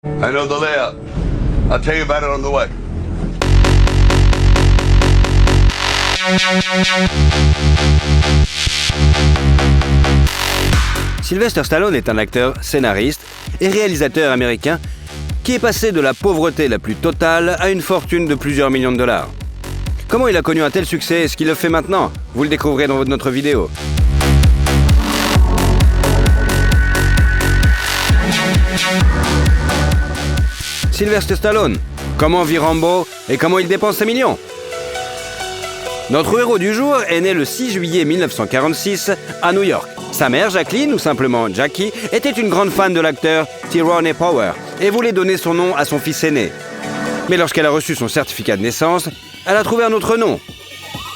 I know the layout. I'll tell you about it on the way. Sylvester Stallone est un acteur, scénariste et réalisateur américain qui est passé de la pauvreté la plus totale à une fortune de plusieurs millions de dollars. Comment il a connu un tel succès et ce qu'il le fait maintenant? Vous le découvrez dans notre vidéo. Sylvester Stallone, comment vit Rambo et comment il dépense ses millions? Notre héros du jour est né le 6 juillet 1946 à New York. Sa mère, Jacqueline, ou simplement Jackie, était une grande fan de l'acteur Tyrone Power et voulait donner son nom à son fils aîné. Mais lorsqu'elle a reçu son certificat de naissance, elle a trouvé un autre nom.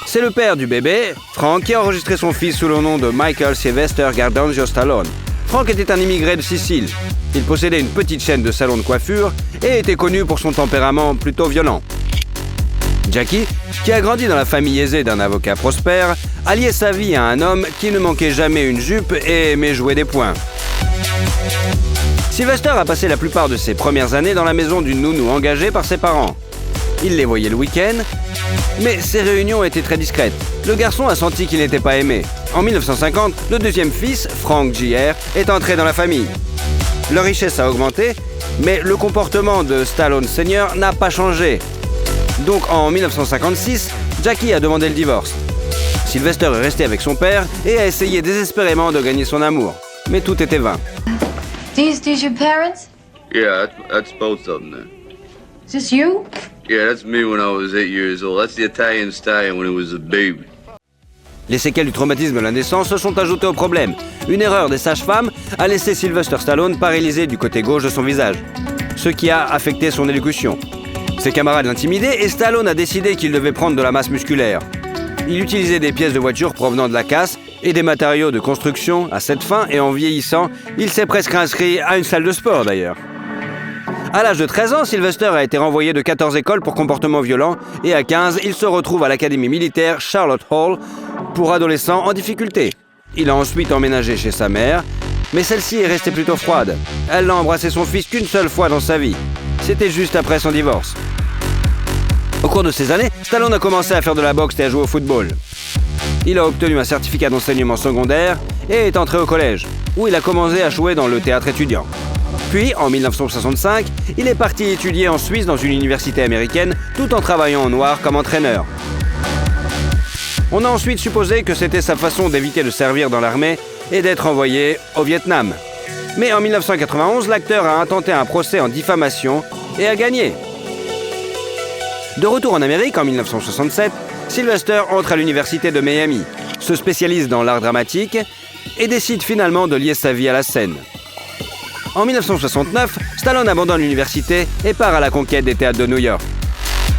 C'est le père du bébé, Frank, qui a enregistré son fils sous le nom de Michael Sylvester Gardenzio Stallone. Frank était un immigré de Sicile. Il possédait une petite chaîne de salons de coiffure et était connu pour son tempérament plutôt violent. Jackie, qui a grandi dans la famille aisée d'un avocat prospère, a lié sa vie à un homme qui ne manquait jamais une jupe et aimait jouer des poings. Sylvester a passé la plupart de ses premières années dans la maison d'une nounou engagée par ses parents. Il les voyait le week-end, mais ses réunions étaient très discrètes. Le garçon a senti qu'il n'était pas aimé. En 1950, le deuxième fils, Frank Jr., est entré dans la famille. Leur richesse a augmenté, mais le comportement de Stallone Sr. n'a pas changé. Donc en 1956, Jackie a demandé le divorce. Sylvester est resté avec son père et a essayé désespérément de gagner son amour. Mais tout était vain. These your parents? Yeah, that's both of them there. Is this you? Yeah, that's me when I was 8 years old. That's the Italian stallion when he was a baby. Les séquelles du traumatisme de la naissance se sont ajoutées au problème. Une erreur des sages-femmes a laissé Sylvester Stallone paralysé du côté gauche de son visage, ce qui a affecté son élocution. Ses camarades l'intimidaient et Stallone a décidé qu'il devait prendre de la masse musculaire. Il utilisait des pièces de voiture provenant de la casse et des matériaux de construction à cette fin, et en vieillissant, il s'est presque inscrit à une salle de sport d'ailleurs. À l'âge de 13 ans, Sylvester a été renvoyé de 14 écoles pour comportement violent et à 15, il se retrouve à l'académie militaire Charlotte Hall pour adolescents en difficulté. Il a ensuite emménagé chez sa mère, mais celle-ci est restée plutôt froide. Elle n'a embrassé son fils qu'une seule fois dans sa vie. C'était juste après son divorce. Au cours de ces années, Stallone a commencé à faire de la boxe et à jouer au football. Il a obtenu un certificat d'enseignement secondaire et est entré au collège, où il a commencé à jouer dans le théâtre étudiant. Puis, en 1965, il est parti étudier en Suisse dans une université américaine, tout en travaillant en noir comme entraîneur. On a ensuite supposé que c'était sa façon d'éviter de servir dans l'armée et d'être envoyé au Vietnam. Mais en 1991, l'acteur a intenté un procès en diffamation et a gagné. De retour en Amérique en 1967, Sylvester entre à l'université de Miami, se spécialise dans l'art dramatique et décide finalement de lier sa vie à la scène. En 1969, Stallone abandonne l'université et part à la conquête des théâtres de New York.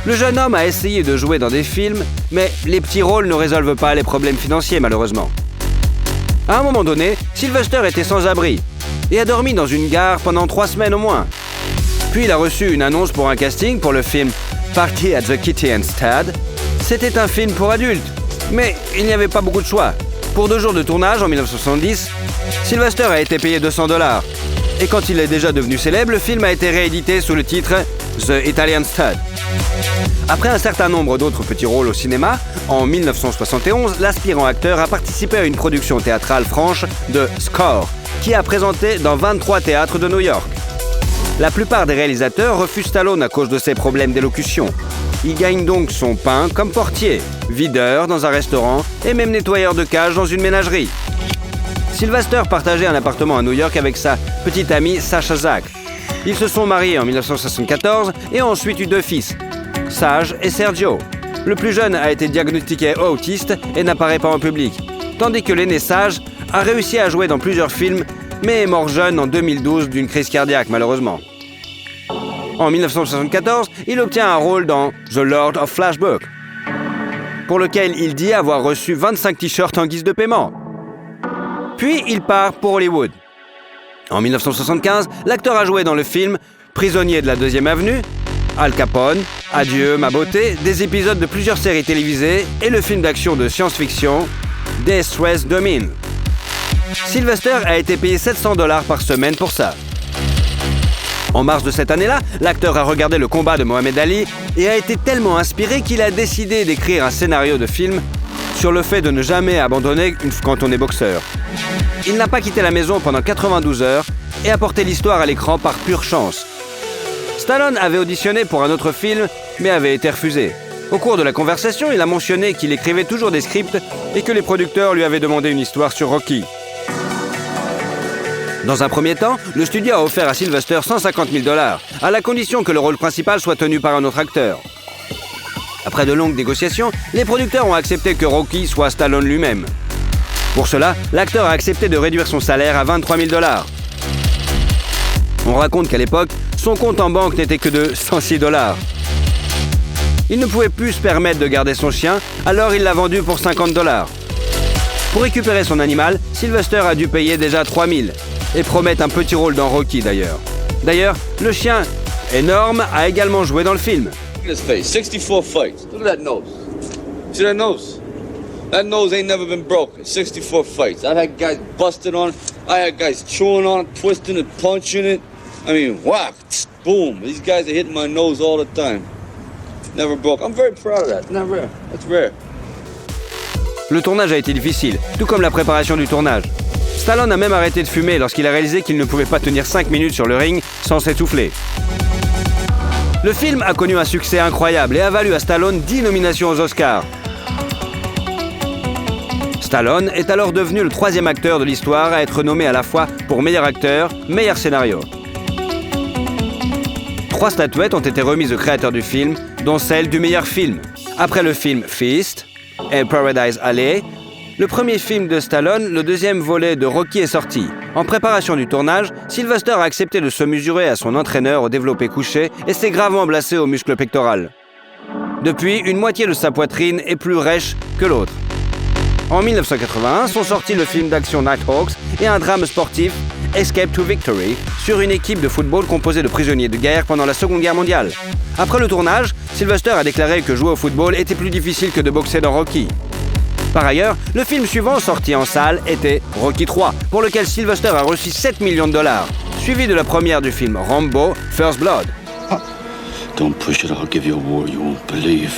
Le jeune homme a essayé de jouer dans des films, mais les petits rôles ne résolvent pas les problèmes financiers malheureusement. À un moment donné, Sylvester était sans abri et a dormi dans une gare pendant 3 semaines au moins. Puis il a reçu une annonce pour un casting pour le film Party at the Kitty and Stad. C'était un film pour adultes, mais il n'y avait pas beaucoup de choix. Pour 2 jours de tournage en 1970, Sylvester a été payé $200. Et quand il est déjà devenu célèbre, le film a été réédité sous le titre The Italian Stud. Après un certain nombre d'autres petits rôles au cinéma, en 1971, l'aspirant acteur a participé à une production théâtrale franche de Score, qui a présenté dans 23 théâtres de New York. La plupart des réalisateurs refusent Stallone à cause de ses problèmes d'élocution. Il gagne donc son pain comme portier, videur dans un restaurant et même nettoyeur de cage dans une ménagerie. Sylvester partageait un appartement à New York avec sa petite amie Sasha Zack. Ils se sont mariés en 1974 et ont ensuite eu 2 fils, Sage et Sergio. Le plus jeune a été diagnostiqué autiste et n'apparaît pas en public, tandis que l'aîné Sage a réussi à jouer dans plusieurs films, mais est mort jeune en 2012 d'une crise cardiaque malheureusement. En 1974, il obtient un rôle dans The Lord of Flashback, pour lequel il dit avoir reçu 25 t-shirts en guise de paiement. Puis il part pour Hollywood. En 1975, l'acteur a joué dans le film Prisonnier de la 2e Avenue, Al Capone, Adieu ma beauté, des épisodes de plusieurs séries télévisées et le film d'action de science-fiction Death Stress Domine. Sylvester a été payé $700 par semaine pour ça. En mars de cette année-là, l'acteur a regardé le combat de Mohamed Ali et a été tellement inspiré qu'il a décidé d'écrire un scénario de film sur le fait de ne jamais abandonner quand on est boxeur. Il n'a pas quitté la maison pendant 92 heures et a porté l'histoire à l'écran par pure chance. Stallone avait auditionné pour un autre film, mais avait été refusé. Au cours de la conversation, il a mentionné qu'il écrivait toujours des scripts et que les producteurs lui avaient demandé une histoire sur Rocky. Dans un premier temps, le studio a offert à Sylvester 150 000 $, à la condition que le rôle principal soit tenu par un autre acteur. Après de longues négociations, les producteurs ont accepté que Rocky soit Stallone lui-même. Pour cela, l'acteur a accepté de réduire son salaire à 23 000 $. On raconte qu'à l'époque, son compte en banque n'était que de 106 $. Il ne pouvait plus se permettre de garder son chien, alors il l'a vendu pour 50 $. Pour récupérer son animal, Sylvester a dû payer déjà 3 000 et promettre un petit rôle dans Rocky d'ailleurs. D'ailleurs, le chien énorme a également joué dans le film. Look at his face. 64 fights. Look at that nose. See that nose? That nose ain't never been broken. 64 fights. I've had guys busted on it. I had guys chewing on it, twisting it, punching it. I mean, whack, boom. These guys are hitting my nose all the time. Never broke. I'm very proud of that. Not rare. That's rare. Le tournage a été difficile, tout comme la préparation du tournage. Stallone a même arrêté de fumer lorsqu'il a réalisé qu'il ne pouvait pas tenir 5 minutes sur le ring sans s'essouffler. Le film a connu un succès incroyable et a valu à Stallone 10 nominations aux Oscars. Stallone est alors devenu le 3e acteur de l'histoire à être nommé à la fois pour meilleur acteur, meilleur scénario. 3 statuettes ont été remises au créateur du film, dont celle du meilleur film. Après le film Feast et Paradise Alley, le premier film de Stallone, le 2e volet de Rocky est sorti. En préparation du tournage, Sylvester a accepté de se mesurer à son entraîneur au développé couché et s'est gravement blessé au muscle pectoral. Depuis, une moitié de sa poitrine est plus rêche que l'autre. En 1981 sont sortis le film d'action Nighthawks et un drame sportif, Escape to Victory, sur une équipe de football composée de prisonniers de guerre pendant la Seconde Guerre mondiale. Après le tournage, Sylvester a déclaré que jouer au football était plus difficile que de boxer dans Rocky. Par ailleurs, le film suivant sorti en salle était Rocky 3, pour lequel Sylvester a reçu 7 millions de $, suivi de la première du film Rambo, First Blood. Don't push it, I'll give you a war you won't believe.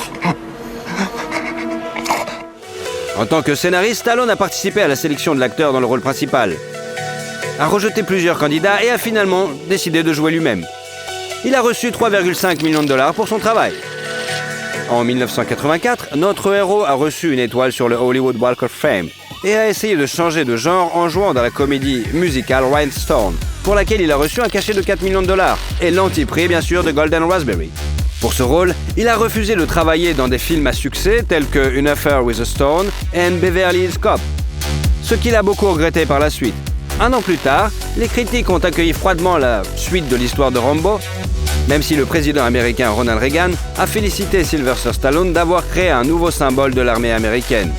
En tant que scénariste, Stallone a participé à la sélection de l'acteur dans le rôle principal, a rejeté plusieurs candidats et a finalement décidé de jouer lui-même. Il a reçu 3,5 millions de $ pour son travail. En 1984, notre héros a reçu une étoile sur le Hollywood Walk of Fame et a essayé de changer de genre en jouant dans la comédie musicale Rhinestone, pour laquelle il a reçu un cachet de 4 millions de $ et l'antiprix bien sûr de Golden Raspberry. Pour ce rôle, il a refusé de travailler dans des films à succès tels que An Affair with a Stone et Beverly Hills Cop, ce qu'il a beaucoup regretté par la suite. Un an plus tard, les critiques ont accueilli froidement la suite de l'histoire de Rambo, même si le président américain Ronald Reagan a félicité Sylvester Stallone d'avoir créé un nouveau symbole de l'armée américaine.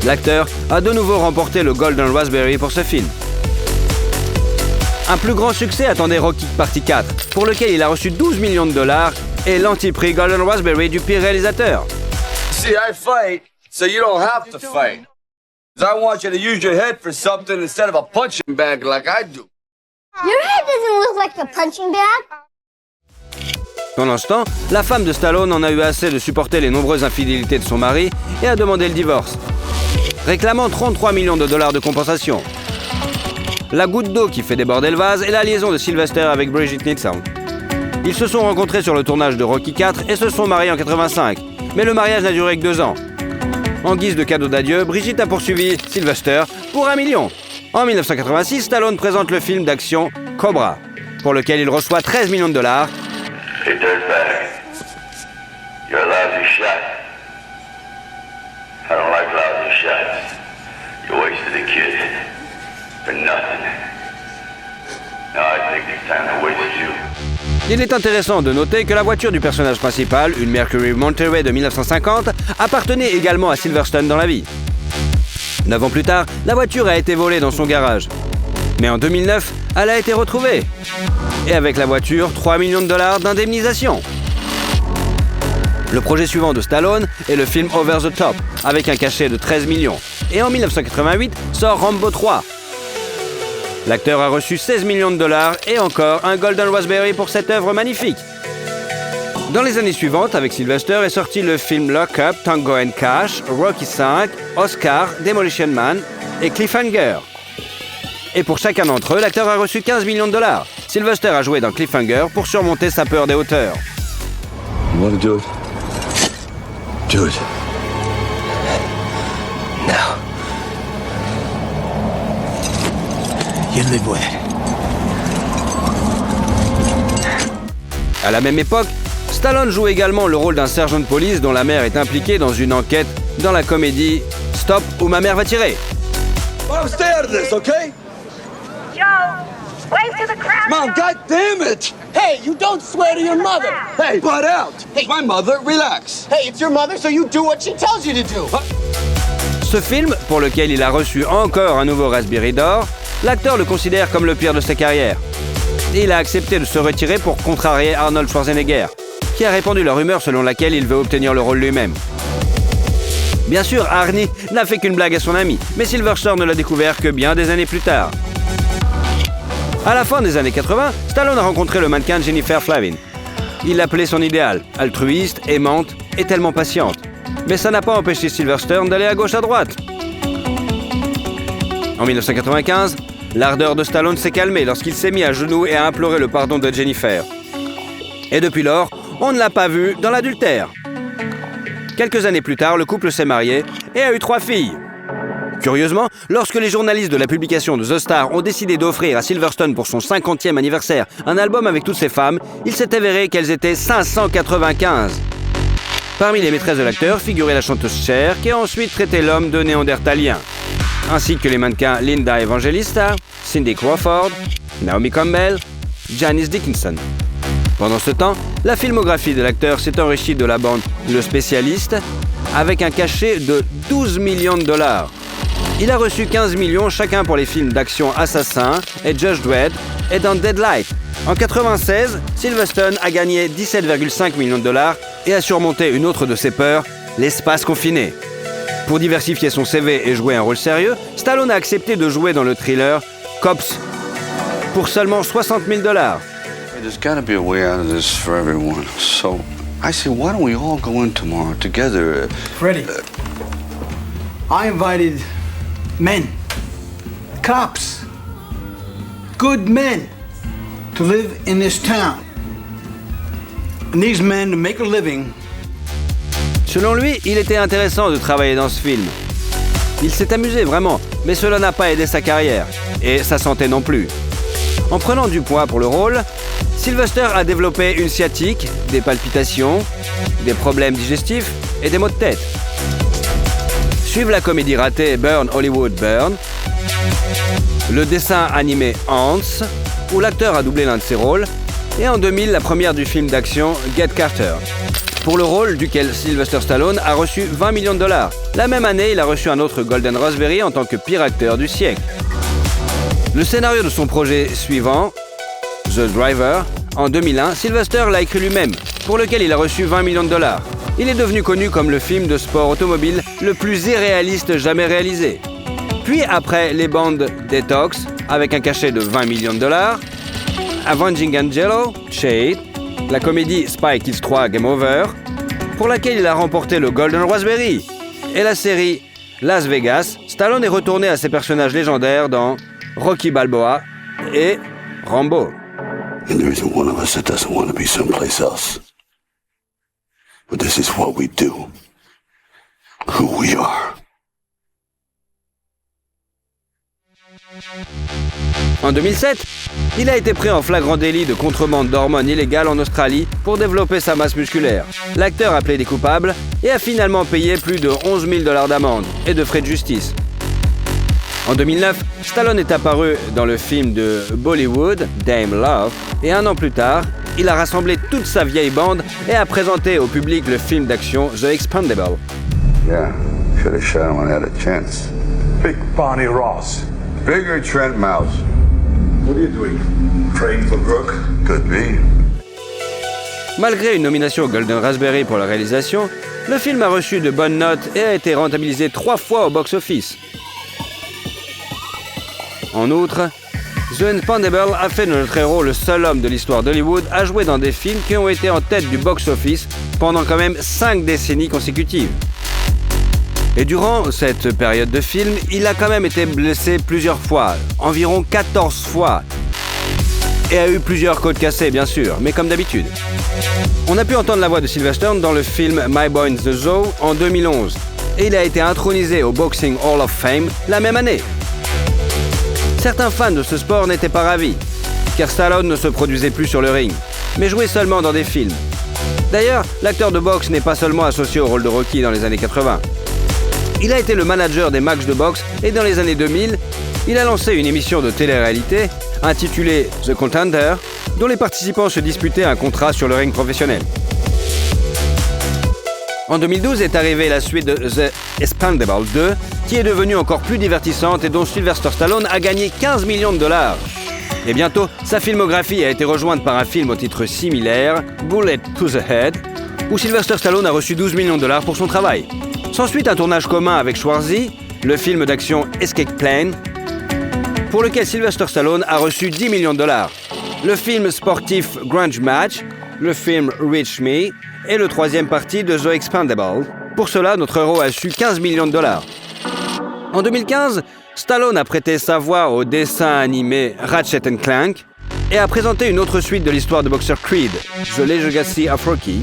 L'acteur a de nouveau remporté le Golden Raspberry pour ce film. Un plus grand succès attendait Rocky Party 4, pour lequel il a reçu 12 millions de $ et l'antiprix Golden Raspberry du pire réalisateur. See, I fight, so you don't have to fight. I want you to use your head for something instead of a punching bag like I do. Your head doesn't look like a punching bag. Pendant ce temps, la femme de Stallone en a eu assez de supporter les nombreuses infidélités de son mari et a demandé le divorce, réclamant 33 millions de $ de compensation. La goutte d'eau qui fait déborder le vase est la liaison de Sylvester avec Brigitte Nielsen. Ils se sont rencontrés sur le tournage de Rocky IV et se sont mariés en 85, mais le mariage n'a duré que 2 ans. En guise de cadeau d'adieu, Brigitte a poursuivi Sylvester pour 1 million. En 1986, Stallone présente le film d'action Cobra, pour lequel il reçoit 13 millions de $. Hey, dirtbag. You're a lousy shot. I don't like lousy shots. You wasted a kid. For nothing. Now I think it's time to waste you. Il est intéressant de noter que la voiture du personnage principal, une Mercury Monterey de 1950, appartenait également à Silverstone dans la vie. 9 ans plus tard, la voiture a été volée dans son garage. Mais en 2009, elle a été retrouvée. Et avec la voiture, 3 millions de $ d'indemnisation. Le projet suivant de Stallone est le film Over the Top, avec un cachet de 13 millions. Et en 1988, sort Rambo 3. L'acteur a reçu 16 millions de dollars et encore un Golden Raspberry pour cette œuvre magnifique. Dans les années suivantes, avec Sylvester, est sorti le film Lock Up, Tango and Cash, Rocky V, Oscar, Demolition Man et Cliffhanger. Et pour chacun d'entre eux, l'acteur a reçu 15 millions de dollars. Sylvester a joué dans Cliffhanger pour surmonter sa peur des hauteurs. You want to do it? Do it. No. You live with it. À la même époque, Stallone joue également le rôle d'un sergent de police dont la mère est impliquée dans une enquête dans la comédie Stop ou ma mère va tirer. Mom, stay out of this, okay? Joe, wave to the crowd. Mom, God damn it! Hey, you don't swear to your mother. Hey, butt out! Hey, my mother, relax. Hey, it's your mother, so you do what she tells you to do. Ce film, pour lequel il a reçu encore un nouveau Raspberry d'or, l'acteur le considère comme le pire de sa carrière. Et il a accepté de se retirer pour contrarier Arnold Schwarzenegger, qui a répandu la rumeur selon laquelle il veut obtenir le rôle lui-même. Bien sûr, Arnie n'a fait qu'une blague à son ami, mais Sylvester ne l'a découvert que bien des années plus tard. À la fin des années 80, Stallone a rencontré le mannequin Jennifer Flavin. Il l'appelait son idéal, altruiste, aimante et tellement patiente. Mais ça n'a pas empêché Sylvester d'aller à gauche à droite. En 1995, l'ardeur de Stallone s'est calmée lorsqu'il s'est mis à genoux et a imploré le pardon de Jennifer. Et depuis lors, on ne l'a pas vu dans l'adultère. Quelques années plus tard, le couple s'est marié et a eu 3 filles. Curieusement, lorsque les journalistes de la publication de The Star ont décidé d'offrir à Silverstone pour son 50e anniversaire un album avec toutes ses femmes, il s'est avéré qu'elles étaient 595. Parmi les maîtresses de l'acteur figurait la chanteuse Cher, qui a ensuite traité l'homme de néandertalien, ainsi que les mannequins Linda Evangelista, Cindy Crawford, Naomi Campbell, Janice Dickinson. Pendant ce temps, la filmographie de l'acteur s'est enrichie de la bande Le Spécialiste avec un cachet de 12 millions de dollars. Il a reçu 15 millions chacun pour les films d'action Assassin et Judge Dredd et dans Deadlight. En 1996, Sylvester a gagné 17,5 millions de dollars et a surmonté une autre de ses peurs, l'espace confiné. Pour diversifier son CV et jouer un rôle sérieux, Stallone a accepté de jouer dans le thriller Cops pour seulement 60 000 dollars. There's got to be a way out of this for everyone. So I say, why don't we all go in tomorrow together? Freddie, I invited men, cops, good men to live in this town. And these men, to make a living. Selon lui, il était intéressant de travailler dans ce film. Il s'est amusé vraiment, mais cela n'a pas aidé sa carrière, et sa santé non plus. En prenant du poids pour le rôle, Sylvester a développé une sciatique, des palpitations, des problèmes digestifs et des maux de tête. Suivent la comédie ratée Burn Hollywood Burn, le dessin animé Ants, où l'acteur a doublé l'un de ses rôles, et en 2000, la première du film d'action Get Carter, pour le rôle duquel Sylvester Stallone a reçu 20 millions de dollars. La même année, il a reçu un autre Golden Raspberry en tant que pire acteur du siècle. Le scénario de son projet suivant, The Driver, en 2001, Sylvester l'a écrit lui-même, pour lequel il a reçu 20 millions de dollars. Il est devenu connu comme le film de sport automobile le plus irréaliste jamais réalisé. Puis après les bandes Detox, avec un cachet de 20 millions de dollars, Avenging Angelo, Shade, la comédie Spy Kids 3 Game Over, pour laquelle il a remporté le Golden Raspberry, et la série Las Vegas, Stallone est retourné à ses personnages légendaires dans Rocky Balboa et Rambo. And there isn't one of us that doesn't want to be someplace else. But this is what we do. Who we are. En 2007, il a été pris en flagrant délit de contrebande d'hormones illégales en Australie pour développer sa masse musculaire. L'acteur a plaidé coupable et a finalement payé plus de 11 000 dollars d'amende et de frais de justice. En 2009, Stallone est apparu dans le film de Bollywood, Dame Love, et un an plus tard, il a rassemblé toute sa vieille bande et a présenté au public le film d'action The Expendable. Yeah, should have shot him when I had a chance. Big Barney Ross. Bigger Trent Mouse. What are you doing? Praying for Brooke? Could be. Malgré une nomination au Golden Raspberry pour la réalisation, le film a reçu de bonnes notes et a été rentabilisé 3 fois au box-office. En outre, The Expendable a fait de notre héros le seul homme de l'histoire d'Hollywood à jouer dans des films qui ont été en tête du box-office pendant quand même 5 décennies consécutives. Et durant cette période de film, il a quand même été blessé plusieurs fois, environ 14 fois. Et a eu plusieurs côtes cassées, bien sûr, mais comme d'habitude. On a pu entendre la voix de Sylvester dans le film My Boy in the Zoo en 2011. Et il a été intronisé au Boxing Hall of Fame la même année. Certains fans de ce sport n'étaient pas ravis, car Stallone ne se produisait plus sur le ring, mais jouait seulement dans des films. D'ailleurs, l'acteur de boxe n'est pas seulement associé au rôle de Rocky dans les années 80. Il a été le manager des matchs de boxe et dans les années 2000, il a lancé une émission de télé-réalité intitulée The Contender, dont les participants se disputaient un contrat sur le ring professionnel. En 2012 est arrivée la suite de The Expendable 2, qui est devenue encore plus divertissante et dont Sylvester Stallone a gagné 15 millions de dollars. Et bientôt, sa filmographie a été rejointe par un film au titre similaire, Bullet to the Head, où Sylvester Stallone a reçu 12 millions de dollars pour son travail. S'ensuit un tournage commun avec Schwarzy, le film d'action Escape Plan, pour lequel Sylvester Stallone a reçu 10 millions de dollars. Le film sportif Grudge Match, le film Reach Me et le troisième partie de The Expendable. Pour cela, notre héros a reçu 15 millions de dollars. En 2015, Stallone a prêté sa voix au dessin animé Ratchet & Clank et a présenté une autre suite de l'histoire de boxeur Creed, The Legacy of Rocky,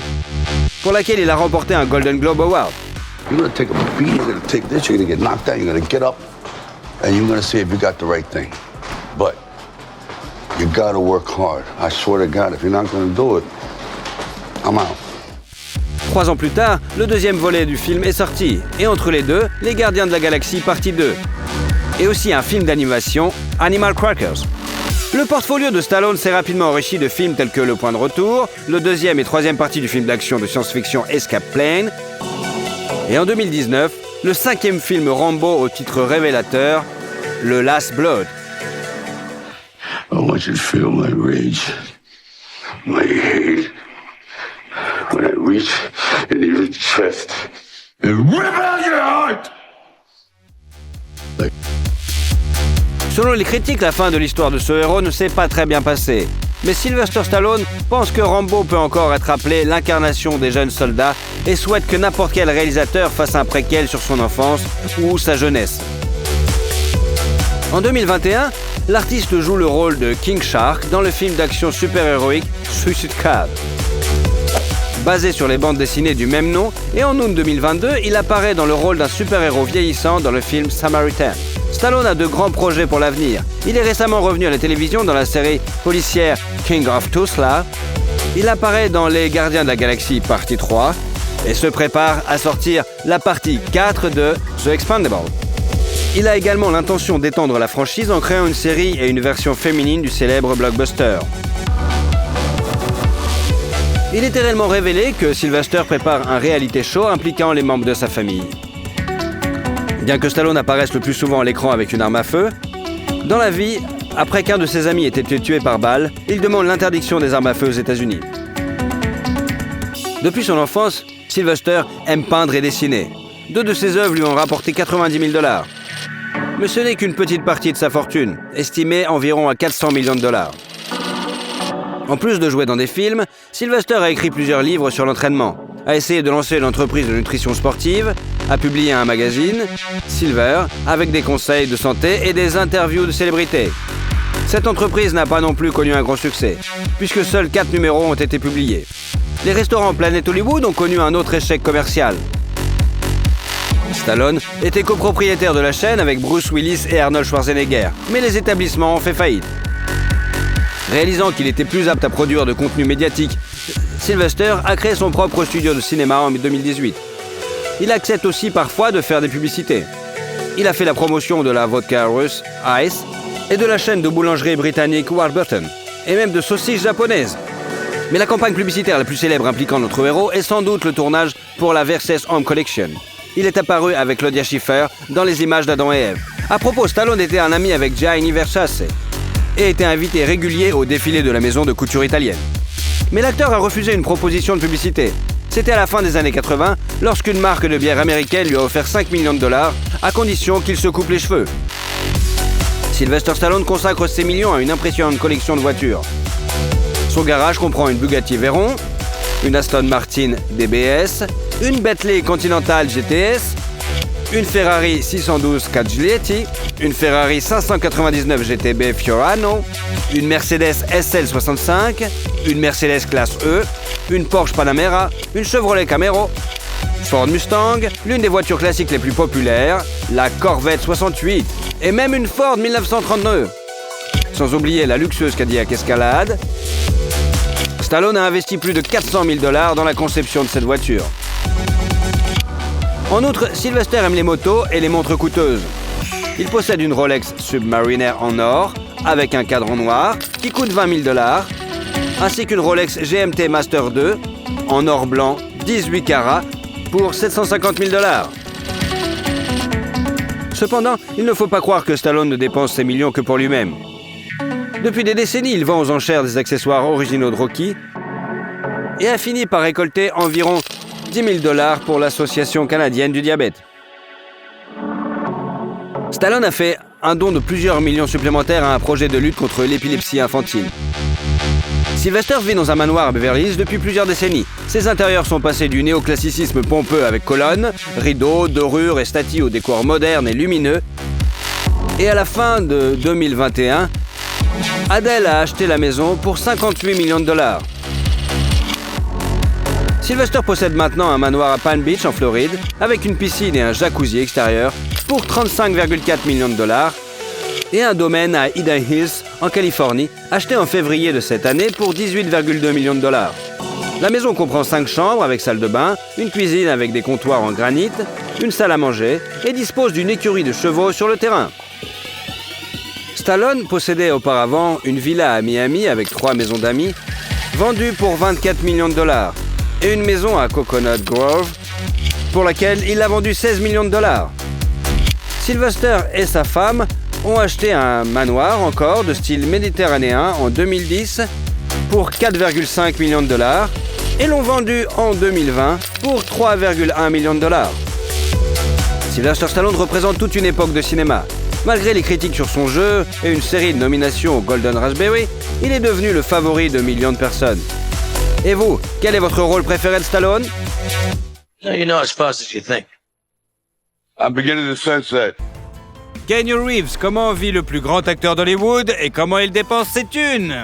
pour laquelle il a remporté un Golden Globe Award. You're gonna take a beat, you're gonna take this, you're gonna get knocked down, you're gonna get up, and you're gonna see if you got the right thing. But you gotta work hard. I swear to God, if you're not gonna do it, I'm out. 3 ans plus tard, le deuxième volet du film est sorti, et entre les deux, Les Gardiens de la Galaxie partie 2. Et aussi un film d'animation, Animal Crackers. Le portfolio de Stallone s'est rapidement enrichi de films tels que Le Point de Retour, le deuxième et troisième partie du film d'action de science-fiction Escape Plan, et en 2019, le 5e film Rambo au titre révélateur, The Last Blood. I want you to feel my rage, my hate, when I reach into your chest and rip out your heart. Selon les critiques, la fin de l'histoire de ce héros ne s'est pas très bien passée. Mais Sylvester Stallone pense que Rambo peut encore être appelé l'incarnation des jeunes soldats et souhaite que n'importe quel réalisateur fasse un préquel sur son enfance ou sa jeunesse. En 2021, l'artiste joue le rôle de King Shark dans le film d'action super-héroïque Suicide Squad. Basé sur les bandes dessinées du même nom, et en août 2022, il apparaît dans le rôle d'un super-héros vieillissant dans le film Samaritan. Stallone a de grands projets pour l'avenir. Il est récemment revenu à la télévision dans la série policière King of Tulsa. Il apparaît dans Les Gardiens de la Galaxie partie 3 et se prépare à sortir la partie 4 de The Expendable. Il a également l'intention d'étendre la franchise en créant une série et une version féminine du célèbre blockbuster. Il est réellement révélé que Sylvester prépare un reality show impliquant les membres de sa famille. Bien que Stallone apparaisse le plus souvent à l'écran avec une arme à feu, dans la vie, après qu'un de ses amis ait été tué par balle, il demande l'interdiction des armes à feu aux États-Unis. Depuis son enfance, Sylvester aime peindre et dessiner. 2 de ses œuvres lui ont rapporté 90 000 dollars. Mais ce n'est qu'une petite partie de sa fortune, estimée environ à 400 millions de dollars. En plus de jouer dans des films, Sylvester a écrit plusieurs livres sur l'entraînement, a essayé de lancer une entreprise de nutrition sportive, a publié un magazine, Silver, avec des conseils de santé et des interviews de célébrités. Cette entreprise n'a pas non plus connu un grand succès, puisque seuls 4 numéros ont été publiés. Les restaurants Planet Hollywood ont connu un autre échec commercial. Stallone était copropriétaire de la chaîne avec Bruce Willis et Arnold Schwarzenegger, mais les établissements ont fait faillite. Réalisant qu'il était plus apte à produire de contenu médiatique, Sylvester a créé son propre studio de cinéma en 2018. Il accepte aussi parfois de faire des publicités. Il a fait la promotion de la vodka russe Ice et de la chaîne de boulangerie britannique Warburton, et même de saucisses japonaises. Mais la campagne publicitaire la plus célèbre impliquant notre héros est sans doute le tournage pour la Versace Home Collection. Il est apparu avec Claudia Schiffer dans les images d'Adam et Ève. À propos, Stallone était un ami avec Gianni Versace et était invité régulier au défilé de la maison de couture italienne. Mais l'acteur a refusé une proposition de publicité. C'était à la fin des années 80, lorsqu'une marque de bière américaine lui a offert 5 millions de dollars, à condition qu'il se coupe les cheveux. Sylvester Stallone consacre ses millions à une impressionnante collection de voitures. Son garage comprend une Bugatti Veyron, une Aston Martin DBS, une Bentley Continental GTS, une Ferrari 612 Caglietti, une Ferrari 599 GTB Fiorano, une Mercedes SL65, une Mercedes classe E, une Porsche Panamera, une Chevrolet Camaro, Ford Mustang, l'une des voitures classiques les plus populaires, la Corvette 68 et même une Ford 1932. Sans oublier la luxueuse Cadillac Escalade. Stallone a investi plus de 400 000 $ dans la conception de cette voiture. En outre, Sylvester aime les motos et les montres coûteuses. Il possède une Rolex Submariner en or, avec un cadran noir, qui coûte 20 000 $, ainsi qu'une Rolex GMT Master 2, en or blanc, 18 carats, pour 750 000 $. Cependant, il ne faut pas croire que Stallone ne dépense ses millions que pour lui-même. Depuis des décennies, il vend aux enchères des accessoires originaux de Rocky et a fini par récolter environ 10 000 $ pour l'Association canadienne du diabète. Stallone a fait un don de plusieurs millions supplémentaires à un projet de lutte contre l'épilepsie infantile. Sylvester vit dans un manoir à Beverly Hills depuis plusieurs décennies. Ses intérieurs sont passés du néoclassicisme pompeux avec colonnes, rideaux, dorures et statues au décor moderne et lumineux. Et à la fin de 2021, Adele a acheté la maison pour 58 millions $. Sylvester possède maintenant un manoir à Palm Beach en Floride avec une piscine et un jacuzzi extérieur pour 35,4 millions $. Et un domaine à Ida Hills, en Californie, acheté en février de cette année pour 18,2 millions $. La maison comprend 5 chambres avec salle de bain, une cuisine avec des comptoirs en granit, une salle à manger et dispose d'une écurie de chevaux sur le terrain. Stallone possédait auparavant une villa à Miami avec 3 maisons d'amis, vendue pour 24 millions $, et une maison à Coconut Grove, pour laquelle il a vendu 16 millions $. Sylvester et sa femme ont acheté un manoir encore de style méditerranéen en 2010 pour 4,5 millions $, et l'ont vendu en 2020 pour 3,1 millions $. Sylvester Stallone représente toute une époque de cinéma. Malgré les critiques sur son jeu et une série de nominations au Golden Raspberry, il est devenu le favori de millions de personnes. Et vous, quel est votre rôle préféré de Stallone? No, you're not as fast as you think. I'm beginning to sense that. Keanu Reeves, comment vit le plus grand acteur d'Hollywood et comment il dépense ses thunes?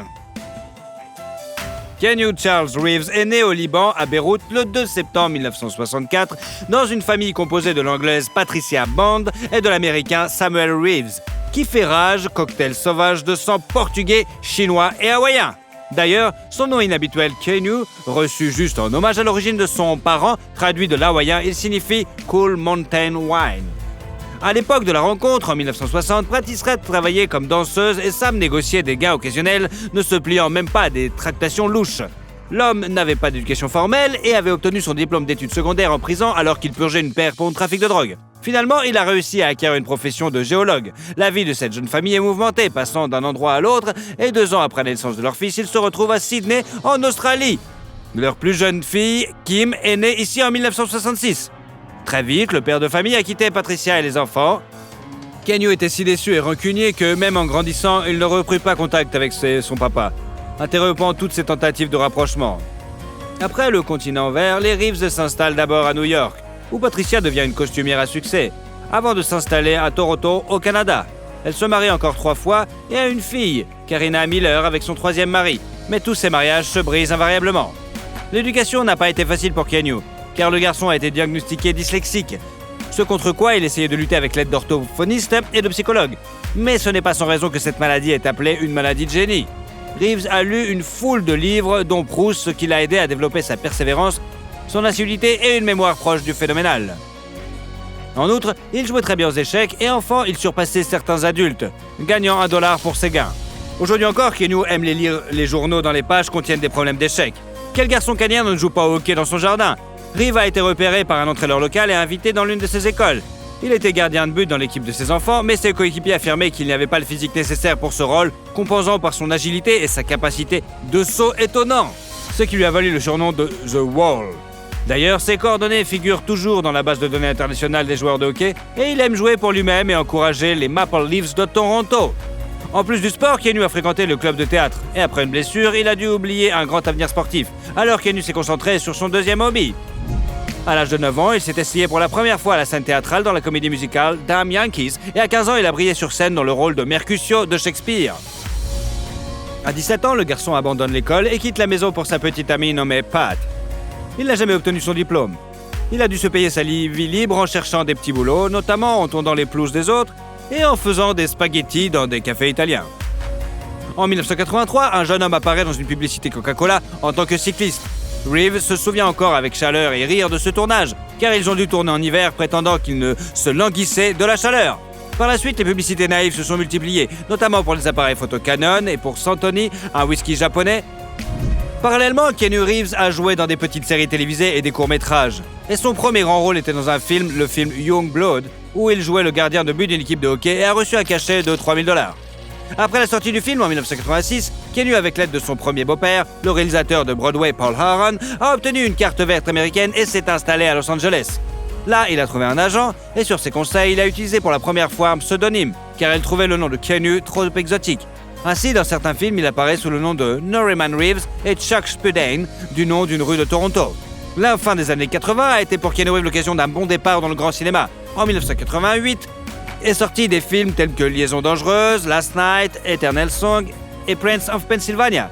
Keanu Charles Reeves est né au Liban, à Beyrouth, le 2 septembre 1964, dans une famille composée de l'anglaise Patricia Bond et de l'américain Samuel Reeves, qui fait rage, cocktail sauvage de sang portugais, chinois et hawaïen. D'ailleurs, son nom inhabituel Keanu, reçu juste en hommage à l'origine de son parent, traduit de l'hawaïen, il signifie « Cool Mountain Wine ». À l'époque de la rencontre, en 1960, Patricia travaillait comme danseuse et Sam négociait des gains occasionnels, ne se pliant même pas à des tractations louches. L'homme n'avait pas d'éducation formelle et avait obtenu son diplôme d'études secondaires en prison alors qu'il purgeait une paire pour un trafic de drogue. Finalement, il a réussi à acquérir une profession de géologue. La vie de cette jeune famille est mouvementée, passant d'un endroit à l'autre, et 2 ans après la naissance de leur fils, ils se retrouvent à Sydney, en Australie. Leur plus jeune fille, Kim, est née ici en 1966. Très vite, le père de famille a quitté Patricia et les enfants. Keanu était si déçu et rancunier que, même en grandissant, il ne reprit pas contact avec son papa, interrompant toutes ses tentatives de rapprochement. Après le continent vert, les Reeves s'installent d'abord à New York, où Patricia devient une costumière à succès, avant de s'installer à Toronto, au Canada. Elle se marie encore 3 fois et a une fille, Karina Miller, avec son 3e mari. Mais tous ces mariages se brisent invariablement. L'éducation n'a pas été facile pour Keanu, car le garçon a été diagnostiqué dyslexique, ce contre quoi il essayait de lutter avec l'aide d'orthophonistes et de psychologues. Mais ce n'est pas sans raison que cette maladie est appelée une maladie de génie. Reeves a lu une foule de livres dont Proust, ce qui l'a aidé à développer sa persévérance, son assiduité et une mémoire proche du phénoménal. En outre, il jouait très bien aux échecs et enfant, il surpassait certains adultes, gagnant $1 pour ses gains. Aujourd'hui encore, Keanu aime lire les journaux dans les pages contiennent des problèmes d'échecs. Quel garçon canadien ne joue pas au hockey dans son jardin? Reeves a été repéré par un entraîneur local et invité dans l'une de ses écoles. Il était gardien de but dans l'équipe de ses enfants, mais ses coéquipiers affirmaient qu'il n'avait pas le physique nécessaire pour ce rôle, compensant par son agilité et sa capacité de saut étonnant, ce qui lui a valu le surnom de The Wall. D'ailleurs, ses coordonnées figurent toujours dans la base de données internationale des joueurs de hockey et il aime jouer pour lui-même et encourager les Maple Leafs de Toronto. En plus du sport, Keanu a fréquenté le club de théâtre et après une blessure, il a dû oublier un grand avenir sportif. Alors Keanu s'est concentré sur son deuxième hobby. À l'âge de 9 ans, il s'est essayé pour la première fois à la scène théâtrale dans la comédie musicale Damn Yankees et à 15 ans, il a brillé sur scène dans le rôle de Mercutio de Shakespeare. À 17 ans, le garçon abandonne l'école et quitte la maison pour sa petite amie nommée Pat. Il n'a jamais obtenu son diplôme. Il a dû se payer sa vie libre en cherchant des petits boulots, notamment en tondant les pelouses des autres et en faisant des spaghettis dans des cafés italiens. En 1983, un jeune homme apparaît dans une publicité Coca-Cola en tant que cycliste. Reeves se souvient encore avec chaleur et rire de ce tournage, car ils ont dû tourner en hiver prétendant qu'ils ne se languissaient de la chaleur. Par la suite, les publicités naïves se sont multipliées, notamment pour les appareils photo Canon et pour Santoni, un whisky japonais. Parallèlement, Keanu Reeves a joué dans des petites séries télévisées et des courts-métrages. Et son premier grand rôle était dans un film, le film Young Blood, où il jouait le gardien de but d'une équipe de hockey et a reçu un cachet de $3,000. Après la sortie du film en 1986, Keanu, avec l'aide de son premier beau-père, le réalisateur de Broadway Paul Haran, a obtenu une carte verte américaine et s'est installé à Los Angeles. Là, il a trouvé un agent et sur ses conseils, il a utilisé pour la première fois un pseudonyme, car il trouvait le nom de Keanu trop exotique. Ainsi, dans certains films, il apparaît sous le nom de Norman Reeves et Chuck Spudane, du nom d'une rue de Toronto. La fin des années 80 a été pour Keanu Reeves l'occasion d'un bon départ dans le grand cinéma. En 1988, est sorti des films tels que Liaison dangereuse, Last Night, Eternal Song et Prince of Pennsylvania.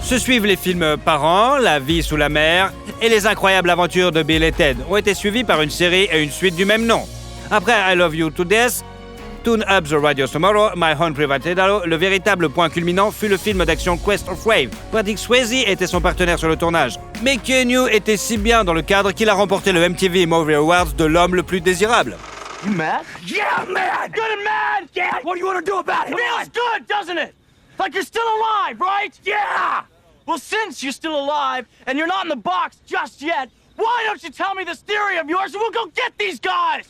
Se suivent les films Parents, La vie sous la mer et Les incroyables aventures de Bill et Ted ont été suivis par une série et une suite du même nom. Après I Love You to Death, Tune Up the Radio Tomorrow, My Own Private Idaho, le véritable point culminant fut le film d'action Quest of Wave. Patrick Swayze était son partenaire sur le tournage. Mais Keanu était si bien dans le cadre qu'il a remporté le MTV Movie Awards de l'homme le plus désirable. You mad? Yeah, I'm mad! Good and mad! Yeah! What do you want to do about it? Feels good, doesn't it? Like you're still alive, right? Yeah! Well, since you're still alive, and you're not in the box just yet, why don't you tell me this theory of yours and we'll go get these guys?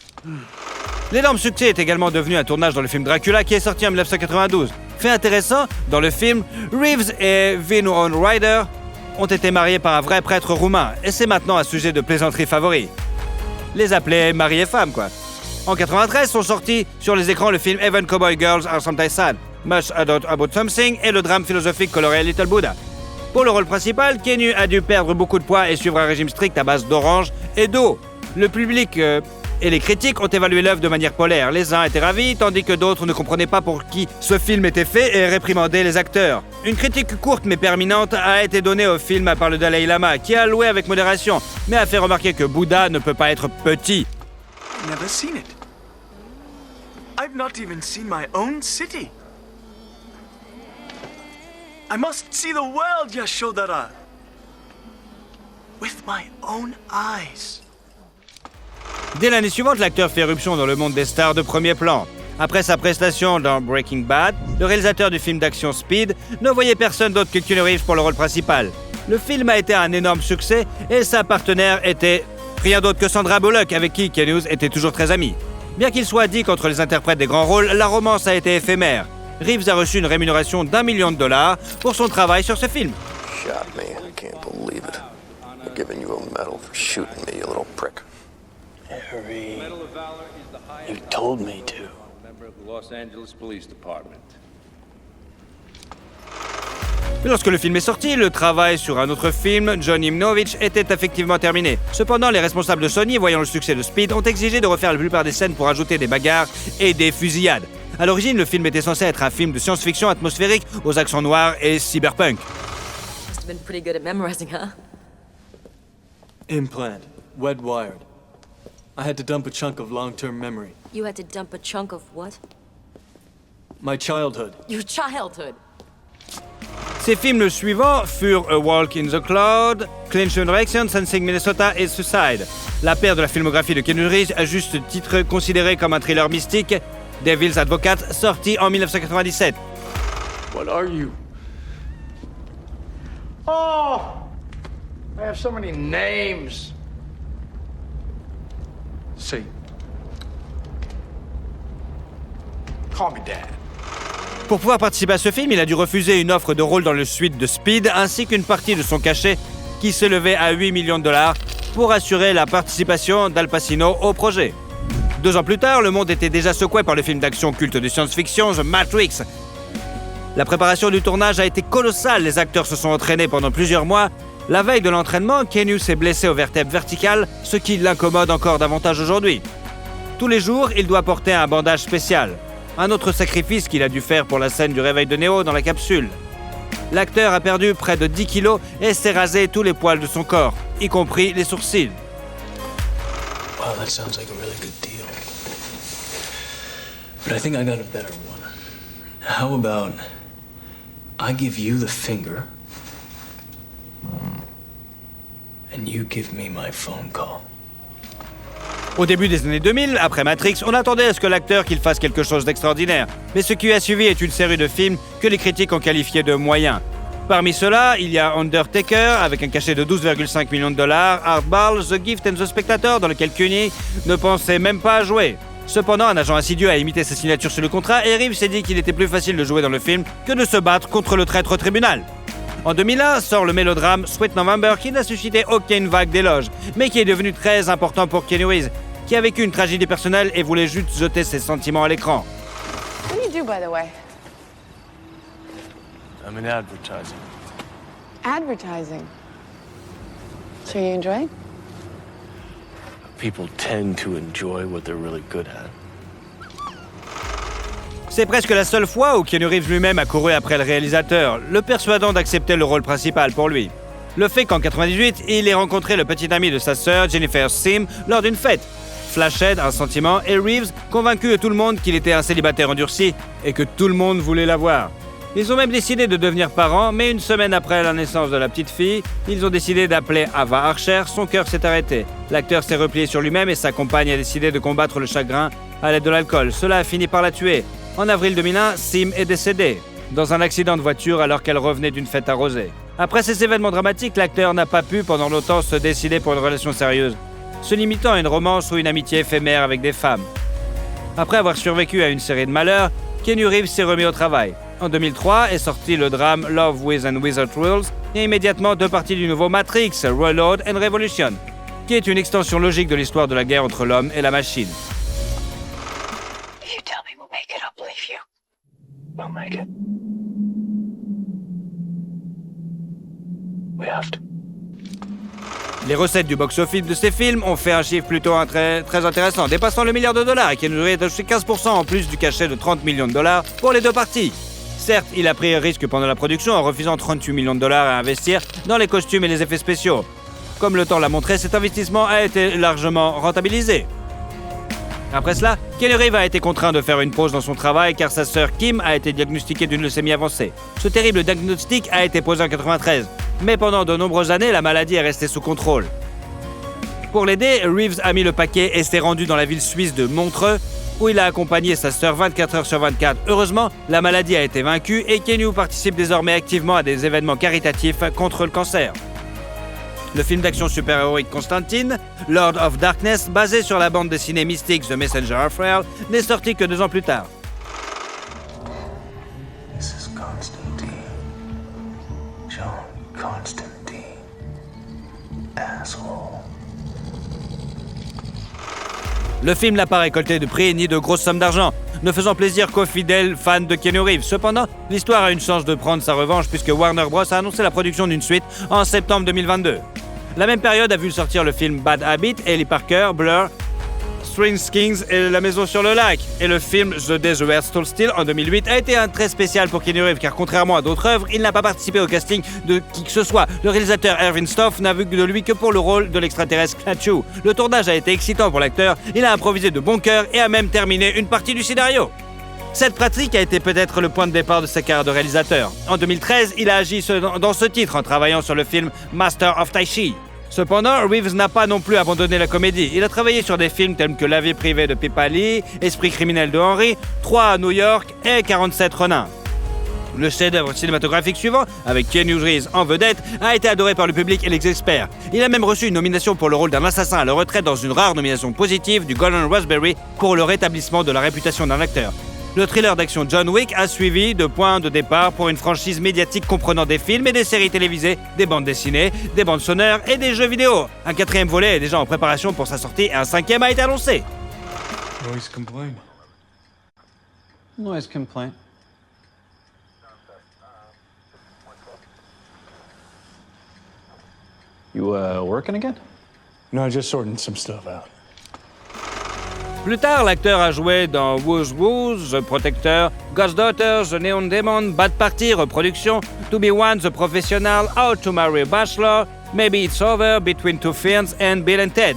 L'énorme succès est également devenu un tournage dans le film Dracula qui est sorti en 1992. Fait intéressant, dans le film, Reeves et Winona Ryder ont été mariés par un vrai prêtre roumain, et c'est maintenant un sujet de plaisanterie favori. Les appeler mari et femme, quoi. En 93 sont sortis sur les écrans le film Even Cowboy Girls Are Sometimes Sad, Much Ado About Something et le drame philosophique coloré Little Buddha. Pour le rôle principal, Keanu a dû perdre beaucoup de poids et suivre un régime strict à base d'orange et d'eau. Le public et les critiques ont évalué l'œuvre de manière polaire. Les uns étaient ravis, tandis que d'autres ne comprenaient pas pour qui ce film était fait et réprimandaient les acteurs. Une critique courte mais permanente a été donnée au film par le Dalai Lama, qui a loué avec modération, mais a fait remarquer que Bouddha ne peut pas être petit. Never seen it. I've not even seen my own city. I must see the world, Yashodhara, with my own eyes. Dès l'année suivante, l'acteur fait éruption dans le monde des stars de premier plan. Après sa prestation dans Breaking Bad, le réalisateur du film d'action Speed ne voyait personne d'autre que Keanu Reeves pour le rôle principal. Le film a été un énorme succès et sa partenaire était rien d'autre que Sandra Bullock, avec qui Keanu était toujours très ami. Bien qu'il soit dit qu'entre les interprètes des grands rôles, la romance a été éphémère. Reeves a reçu une rémunération d'$1 million pour son travail sur ce film. Shot me. I can't believe it. They're giving you a medal for shooting me, you little prick. Harry, you told me to. Member of the Los Angeles Police Department. Mais lorsque le film est sorti, le travail sur un autre film, John Imnovich, était effectivement terminé. Cependant, les responsables de Sony, voyant le succès de Speed, ont exigé de refaire la plupart des scènes pour ajouter des bagarres et des fusillades. À l'origine, le film était censé être un film de science-fiction atmosphérique aux accents noirs et cyberpunk. Must have been pretty good at memorizing, huh? Implant. Wet wired. I had to dump a chunk of long-term memory. You had to dump a chunk of what? My childhood. Your childhood. Ces films suivants furent A Walk in the Cloud, Clinch Reaction, Sensing Minnesota et Suicide. La paire de la filmographie de Keanu Reeves, à juste titre considéré comme un thriller mystique, Devil's Advocate, sorti en 1997. What are you? Oh! I have so many names. Say. Call me Dad. Pour pouvoir participer à ce film, il a dû refuser une offre de rôle dans le suite de Speed, ainsi qu'une partie de son cachet qui s'élevait à $8 millions, pour assurer la participation d'Al Pacino au projet. 2 ans plus tard, le monde était déjà secoué par le film d'action culte de science-fiction The Matrix. La préparation du tournage a été colossale, les acteurs se sont entraînés pendant plusieurs mois. La veille de l'entraînement, Keanu s'est blessé aux vertèbres verticales, ce qui l'incommode encore davantage aujourd'hui. Tous les jours, il doit porter un bandage spécial. Un autre sacrifice qu'il a dû faire pour la scène du réveil de Neo dans la capsule. L'acteur a perdu près de 10 kilos et s'est rasé tous les poils de son corps, y compris les sourcils. Wow, that sounds like a really good deal. But I think I got a better one. How about I give you the finger and you give me my phone call. Au début des années 2000, après Matrix, on attendait à ce que l'acteur qu'il fasse quelque chose d'extraordinaire. Mais ce qui a suivi est une série de films que les critiques ont qualifiés de moyens. Parmi ceux-là, il y a Undertaker, avec un cachet de 12,5 millions de dollars, Hardball, The Gift and The Spectator, dans lequel Clooney ne pensait même pas jouer. Cependant, un agent insidieux a imité sa signature sur le contrat et Reeves s'est dit qu'il était plus facile de jouer dans le film que de se battre contre le traître au tribunal. En 2001, sort le mélodrame Sweet November qui n'a suscité aucune vague d'éloges, mais qui est devenu très important pour Keanu Reeves, qui a vécu une tragédie personnelle et voulait juste jeter ses sentiments à l'écran. What do you do, by the way? I'm in advertising. Advertising. So you enjoy? People tend to enjoy what they're really good at. C'est presque la seule fois où Keanu Reeves lui-même a couru après le réalisateur, le persuadant d'accepter le rôle principal pour lui. Le fait qu'en 98, il ait rencontré le petit ami de sa sœur, Jennifer Sim, lors d'une fête. Flashhead, un sentiment, et Reeves, convaincu de tout le monde qu'il était un célibataire endurci et que tout le monde voulait l'avoir. Ils ont même décidé de devenir parents, mais une semaine après la naissance de la petite fille, ils ont décidé d'appeler Ava Archer, son cœur s'est arrêté. L'acteur s'est replié sur lui-même et sa compagne a décidé de combattre le chagrin à l'aide de l'alcool. Cela a fini par la tuer. En avril 2001, Sim est décédée dans un accident de voiture alors qu'elle revenait d'une fête arrosée. Après ces événements dramatiques, l'acteur n'a pas pu pendant longtemps se décider pour une relation sérieuse, se limitant à une romance ou une amitié éphémère avec des femmes. Après avoir survécu à une série de malheurs, Keanu Reeves s'est remis au travail. En 2003 est sorti le drame Love with and Without Rules et immédiatement 2 parties du nouveau Matrix, Reload and Revolution, qui est une extension logique de l'histoire de la guerre entre l'homme et la machine. If you tell me we'll make it, I'll believe you. We'll make it. We have to. Les recettes du box-office de ces films ont fait un chiffre plutôt très intéressant, dépassant le $1 milliard et qui nous aurait ajouté 15% en plus du cachet de $30 millions pour les 2 parties. Certes, il a pris un risque pendant la production en refusant $38 millions à investir dans les costumes et les effets spéciaux. Comme le temps l'a montré, cet investissement a été largement rentabilisé. Après cela, Keanu Reeves a été contraint de faire une pause dans son travail car sa sœur Kim a été diagnostiquée d'une leucémie avancée. Ce terrible diagnostic a été posé en 1993, mais pendant de nombreuses années, la maladie est restée sous contrôle. Pour l'aider, Reeves a mis le paquet et s'est rendu dans la ville suisse de Montreux, où il a accompagné sa sœur 24 heures sur 24. Heureusement, la maladie a été vaincue et Keanu participe désormais activement à des événements caritatifs contre le cancer. Le film d'action super-héroïque Constantine, Lord of Darkness, basé sur la bande dessinée mystique The Messenger of Hell, n'est sorti que 2 ans plus tard. This is Constantine. John Constantine. Asshole. Le film n'a pas récolté de prix ni de grosses sommes d'argent, ne faisant plaisir qu'aux fidèles fans de Keanu Reeves. Cependant, l'histoire a une chance de prendre sa revanche puisque Warner Bros. A annoncé la production d'une suite en septembre 2022. La même période a vu sortir le film Bad Habit, Ellie Parker, Blur, Strange Kings et La Maison sur le Lac. Et le film The Day the Earth Stood Still en 2008 a été un très spécial pour Keanu Reeves car contrairement à d'autres œuvres, il n'a pas participé au casting de qui que ce soit. Le réalisateur Erwin Stoff n'a vu de lui que pour le rôle de l'extraterrestre Klaatu. Le tournage a été excitant pour l'acteur, il a improvisé de bon cœur et a même terminé une partie du scénario. Cette pratique a été peut-être le point de départ de sa carrière de réalisateur. En 2013, il a agi dans ce titre en travaillant sur le film Master of Tai Chi. Cependant, Reeves n'a pas non plus abandonné la comédie. Il a travaillé sur des films tels que La vie privée de Pippa Lee, Esprit criminel de Henry, 3 à New York et 47 Ronin. Le chef-d'œuvre cinématographique suivant, avec Keanu Reeves en vedette, a été adoré par le public et les experts. Il a même reçu une nomination pour le rôle d'un assassin à la retraite dans une rare nomination positive du Golden Raspberry pour le rétablissement de la réputation d'un acteur. Le thriller d'action John Wick a suivi de point de départ pour une franchise médiatique comprenant des films et des séries télévisées, des bandes dessinées, des bandes sonores et des jeux vidéo. Un 4e volet est déjà en préparation pour sa sortie et un 5e a été annoncé. Noise complaint. Noise complaint. You working again? No, just sorting some stuff out. Plus tard, l'acteur a joué dans Woo's Woo's, The Protector, Ghost Daughter, The Neon Demon, Bad Party, reproduction, To Be One, The Professional, How to Marry a Bachelor, Maybe It's Over, Between Two Ferns and Bill and Ted.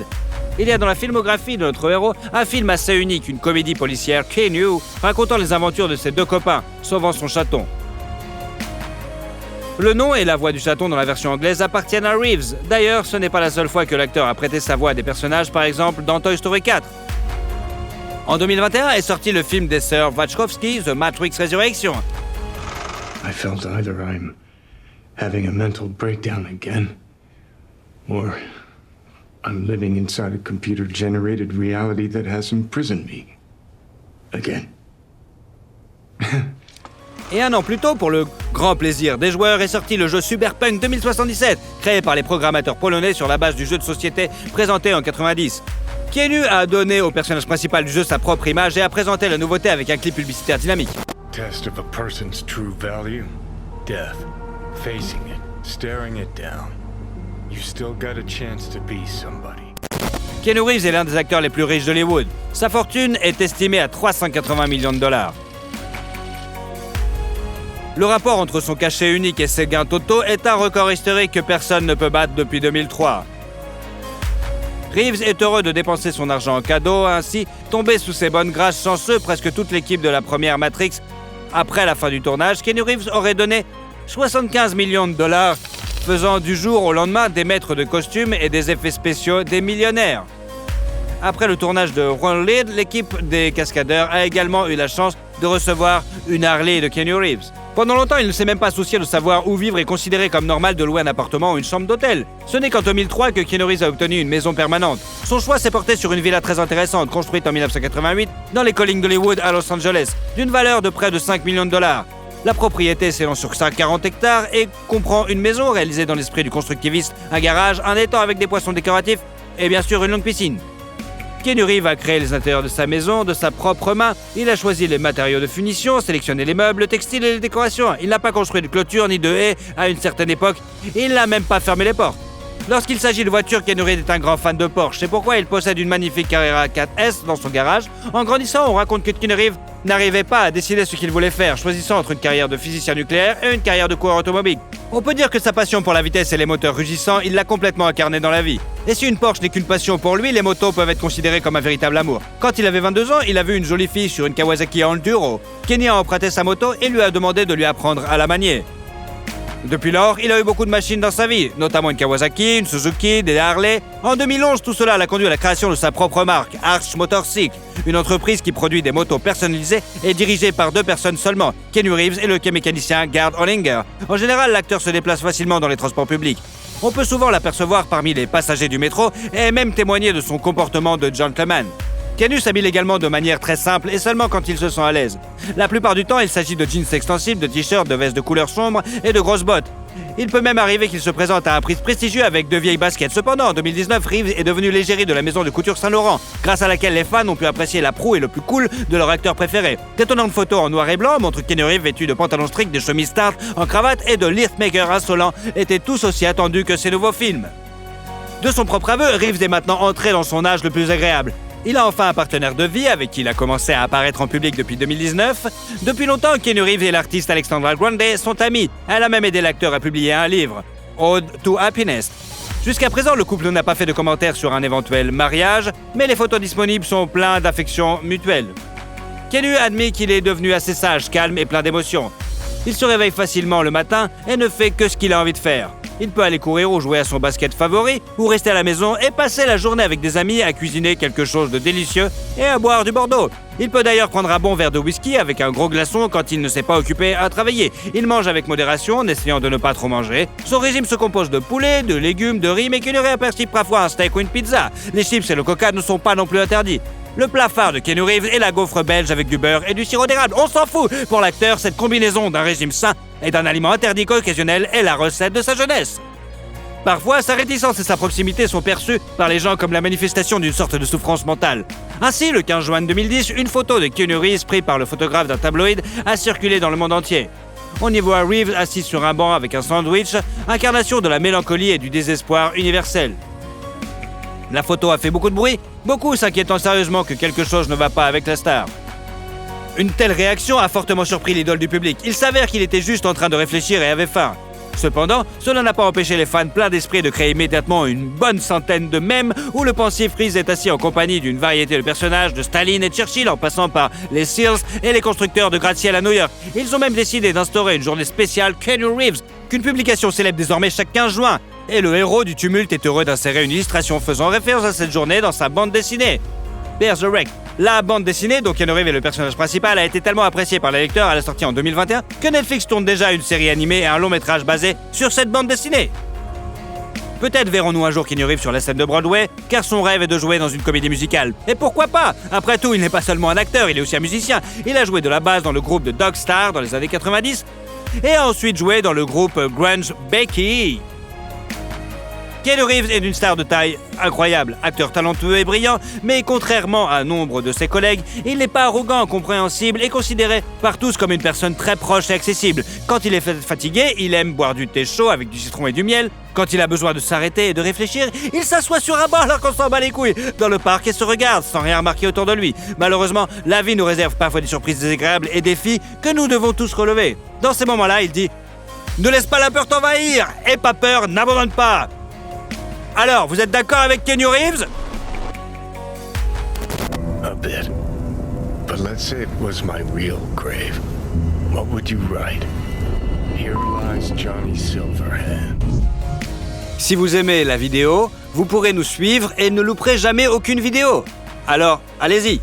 Il y a dans la filmographie de notre héros un film assez unique, une comédie policière Keanu, racontant les aventures de ses deux copains, sauvant son chaton. Le nom et la voix du chaton dans la version anglaise appartiennent à Reeves. D'ailleurs, ce n'est pas la seule fois que l'acteur a prêté sa voix à des personnages, par exemple dans Toy Story 4. En 2021 est sorti le film des sœurs Wachowski, The Matrix Resurrection. I felt either I'm having a mental breakdown again, or I'm living inside a computer-generated reality that has imprisoned me. Again. Et un an plus tôt, pour le grand plaisir des joueurs, est sorti le jeu Cyberpunk 2077, créé par les programmateurs polonais sur la base du jeu de société présenté en 90. Keanu a donné au personnage principal du jeu sa propre image et a présenté la nouveauté avec un clip publicitaire dynamique. Test of a person's true value? Death. Facing it, staring it down. You still got a chance to be somebody. Keanu Reeves est l'un des acteurs les plus riches d'Hollywood. Sa fortune est estimée à 380 millions de dollars. Le rapport entre son cachet unique et ses gains totaux est un record historique que personne ne peut battre depuis 2003. Reeves est heureux de dépenser son argent en cadeaux, ainsi tombé sous ses bonnes grâces chanceux presque toute l'équipe de la première Matrix. Après la fin du tournage, Keanu Reeves aurait donné 75 millions de dollars, faisant du jour au lendemain des maîtres de costumes et des effets spéciaux des millionnaires. Après le tournage de Round, l'équipe des cascadeurs a également eu la chance de recevoir une Harley de Keanu Reeves. Pendant longtemps, il ne s'est même pas soucié de savoir où vivre et considéré comme normal de louer un appartement ou une chambre d'hôtel. Ce n'est qu'en 2003 que Keanu Reeves a obtenu une maison permanente. Son choix s'est porté sur une villa très intéressante, construite en 1988 dans les collines d'Hollywood à Los Angeles, d'une valeur de près de 5 millions de dollars. La propriété s'élance sur 40 hectares et comprend une maison réalisée dans l'esprit du constructiviste, un garage, un étang avec des poissons décoratifs et bien sûr une longue piscine. Keanu Reeves a créé les intérieurs de sa maison de sa propre main. Il a choisi les matériaux de finition, sélectionné les meubles, le textile et les décorations. Il n'a pas construit de clôture ni de haies à une certaine époque. Il n'a même pas fermé les portes. Lorsqu'il s'agit de voitures, Keanu Reeves est un grand fan de Porsche. C'est pourquoi il possède une magnifique Carrera 4S dans son garage. En grandissant, on raconte que Keanu Reeves n'arrivait pas à décider ce qu'il voulait faire, choisissant entre une carrière de physicien nucléaire et une carrière de coureur automobile. On peut dire que sa passion pour la vitesse et les moteurs rugissants, il l'a complètement incarné dans la vie. Et si une Porsche n'est qu'une passion pour lui, les motos peuvent être considérées comme un véritable amour. Quand il avait 22 ans, il a vu une jolie fille sur une Kawasaki Enduro. Kenny a emprunté sa moto et lui a demandé de lui apprendre à la manier. Depuis lors, il a eu beaucoup de machines dans sa vie, notamment une Kawasaki, une Suzuki, des Harley. En 2011, tout cela l'a conduit à la création de sa propre marque, Arch Motorcycle, une entreprise qui produit des motos personnalisées et dirigée par 2 personnes seulement, Keanu Reeves et le mécanicien Gerd Hollinger. En général, l'acteur se déplace facilement dans les transports publics. On peut souvent l'apercevoir parmi les passagers du métro et même témoigner de son comportement de gentleman. Keanu s'habille également de manière très simple et seulement quand il se sent à l'aise. La plupart du temps, il s'agit de jeans extensibles, de t-shirts, de vestes de couleur sombre et de grosses bottes. Il peut même arriver qu'il se présente à un prix prestigieux avec de vieilles baskets. Cependant, en 2019, Reeves est devenu l'égérie de la maison de couture Saint-Laurent, grâce à laquelle les fans ont pu apprécier la proue et le plus cool de leur acteur préféré. D'étonnantes photos en noir et blanc montrent Keanu Reeves vêtu de pantalons stricts, de chemises teintes en cravate et de liftmaker insolents étaient tous aussi attendus que ses nouveaux films. De son propre aveu, Reeves est maintenant entré dans son âge le plus agréable. Il a enfin un partenaire de vie avec qui il a commencé à apparaître en public depuis 2019. Depuis longtemps, Keanu Reeves et l'artiste Alexandra Grande sont amis. Elle a même aidé l'acteur à publier un livre, Ode to Happiness. Jusqu'à présent, le couple n'a pas fait de commentaires sur un éventuel mariage, mais les photos disponibles sont pleines d'affection mutuelle. Keanu admet qu'il est devenu assez sage, calme et plein d'émotions. Il se réveille facilement le matin et ne fait que ce qu'il a envie de faire. Il peut aller courir ou jouer à son basket favori, ou rester à la maison et passer la journée avec des amis à cuisiner quelque chose de délicieux et à boire du Bordeaux. Il peut d'ailleurs prendre un bon verre de whisky avec un gros glaçon quand il ne s'est pas occupé à travailler. Il mange avec modération en essayant de ne pas trop manger. Son régime se compose de poulet, de légumes, de riz, mais qu'il aurait aperçu parfois un steak ou une pizza. Les chips et le coca ne sont pas non plus interdits. Le plat phare de Keanu Reeves est la gaufre belge avec du beurre et du sirop d'érable. On s'en fout! Pour l'acteur, cette combinaison d'un régime sain et d'un aliment interdit occasionnel est la recette de sa jeunesse. Parfois, sa réticence et sa proximité sont perçues par les gens comme la manifestation d'une sorte de souffrance mentale. Ainsi, le 15 juin 2010, une photo de Keanu Reeves prise par le photographe d'un tabloïd a circulé dans le monde entier. On y voit Reeves assis sur un banc avec un sandwich, incarnation de la mélancolie et du désespoir universel. La photo a fait beaucoup de bruit, beaucoup s'inquiétant sérieusement que quelque chose ne va pas avec la star. Une telle réaction a fortement surpris l'idole du public. Il s'avère qu'il était juste en train de réfléchir et avait faim. Cependant, cela n'a pas empêché les fans pleins d'esprit de créer immédiatement une bonne centaine de mèmes où le pensif Reeves est assis en compagnie d'une variété de personnages de Staline et Churchill en passant par les SEALs et les constructeurs de gratte-ciel à New York. Ils ont même décidé d'instaurer une journée spéciale Keanu Reeves, qu'une publication célèbre désormais chaque 15 juin. Et le héros du tumulte est heureux d'insérer une illustration faisant référence à cette journée dans sa bande dessinée. Bergerac. La bande dessinée, dont Keanu Reeves est le personnage principal, a été tellement appréciée par les lecteurs à la sortie en 2021 que Netflix tourne déjà une série animée et un long métrage basé sur cette bande dessinée. Peut-être verrons-nous un jour Keanu Reeves sur la scène de Broadway, car son rêve est de jouer dans une comédie musicale. Et pourquoi pas? Après tout, il n'est pas seulement un acteur, il est aussi un musicien. Il a joué de la basse dans le groupe de Dog Star dans les années 90 et a ensuite joué dans le groupe grunge Becky. Keanu Reeves est d'une star de taille incroyable, acteur talentueux et brillant, mais contrairement à nombre de ses collègues, il n'est pas arrogant, compréhensible et considéré par tous comme une personne très proche et accessible. Quand il est fatigué, il aime boire du thé chaud avec du citron et du miel. Quand il a besoin de s'arrêter et de réfléchir, il s'assoit sur un banc alors qu'on s'en bat les couilles dans le parc et se regarde sans rien remarquer autour de lui. Malheureusement, la vie nous réserve parfois des surprises désagréables et défis que nous devons tous relever. Dans ces moments-là, il dit « Ne laisse pas la peur t'envahir et pas peur, n'abandonne pas !» Alors, vous êtes d'accord avec Keanu Reeves? A bit. But let's say it was my real grave. What would you write? Here lies Johnny Silverhand. Si vous aimez la vidéo, vous pourrez nous suivre et ne louperez jamais aucune vidéo. Alors, allez-y!